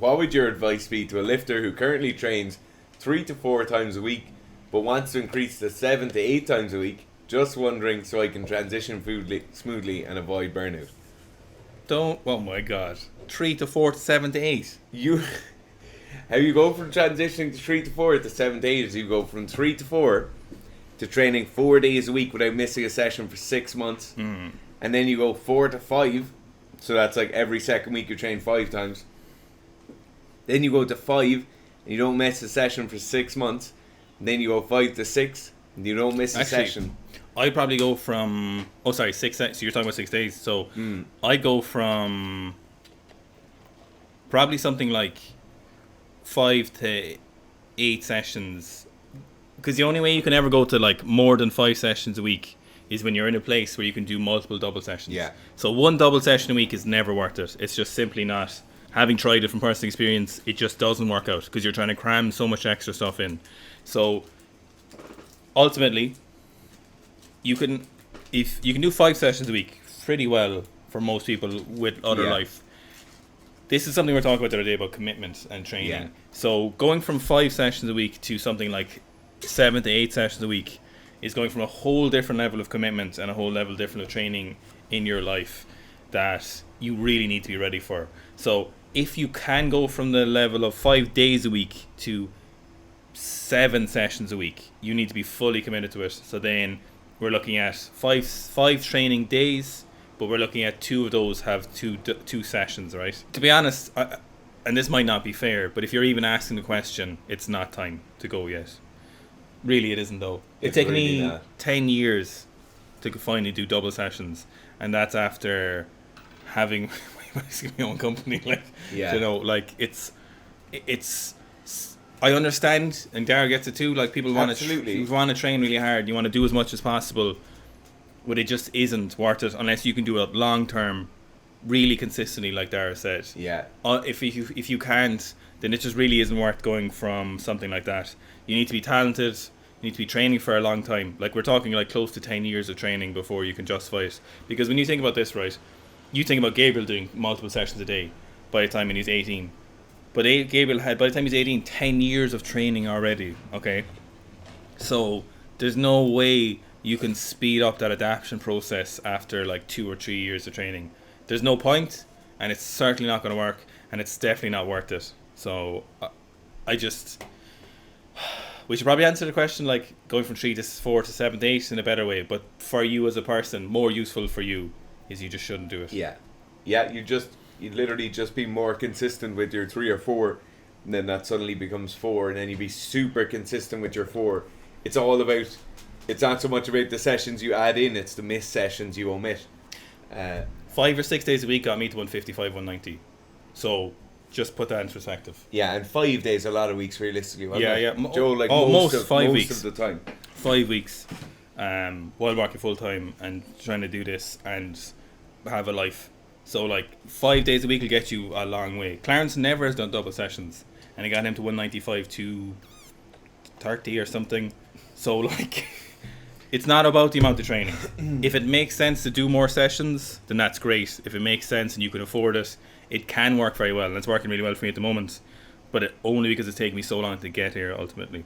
what would your advice be to a lifter who currently trains 3 to 4 times a week, but wants to increase to 7 to 8 times a week? Just wondering so I can transition smoothly and avoid burnout. Oh my God. 3 to 4 to 7 to 8. How you go from transitioning to 3 to 4 to 7 to 8 is you go from 3 to 4 to training 4 days a week without missing a session for 6 months. And then you go 4 to 5, so that's like every second week you train 5 times. Then you go to 5 and you don't miss a session for 6 months. And then you go 5 to 6 and you don't miss a session. I'd probably go from 6. So you're talking about 6 days. So I go from probably something like 5 to 8 sessions, because the only way you can ever go to like more than 5 sessions a week is when you're in a place where you can do multiple double sessions. Yeah. So one double session a week is never worth it. It's just simply not. Having tried it from personal experience, it just doesn't work out because you're trying to cram so much extra stuff in. So ultimately, you can do 5 sessions a week pretty well for most people with other life. This is something we're talking about the other day about commitment and training. Yeah. So going from 5 sessions a week to something like 7 to 8 sessions a week is going from a whole different level of commitment and a whole level different of training in your life that you really need to be ready for. So if you can go from the level of 5 days a week to 7 sessions a week, you need to be fully committed to it. So then we're looking at five training days, but we're looking at 2 of those have two sessions, right? To be honest, and this might not be fair, but if you're even asking the question, it's not time to go yet. Really, it isn't though. It's taken really me 10 years to finally do double sessions, and that's after having my own company. It's I understand, and Dara gets it too. Like, people want to train really hard. You want to do as much as possible, but it just isn't worth it unless you can do it long term, really consistently, like Dara said. Yeah. If you can't, then it just really isn't worth going from something like that. You need to be talented. You need to be training for a long time. Like, we're talking like close to 10 years of training before you can justify it. Because when you think about this, right, you think about Gabriel doing multiple sessions a day by the time he was 18. But Gabriel had, by the time he's 18, 10 years of training already, okay? So there's no way you can speed up that adaptation process after like 2 or 3 years of training. There's no point, and it's certainly not going to work, and it's definitely not worth it. So we should probably answer the question like going from 3 to 4 to 7 to 8 in a better way. But for you as a person, more useful for you is you just shouldn't do it. Yeah. You'd literally just be more consistent with your 3 or 4, and then that suddenly becomes 4, and then you'd be super consistent with your 4. It's not so much about the sessions you add in, it's the missed sessions you omit. 5 or 6 days a week got me to 155, 190. So just put that in perspective. Yeah, and 5 days a lot of weeks realistically. Yeah. Joe, like most of the time. 5 weeks, while working full time and trying to do this and have a life. So like 5 days a week will get you a long way. Clarence never has done double sessions, and it got him to 195 to 30 or something. So like, it's not about the amount of training. If it makes sense to do more sessions, then that's great. If it makes sense and you can afford it, it can work very well, and it's working really well for me at the moment. But only because it's taken me so long to get here ultimately.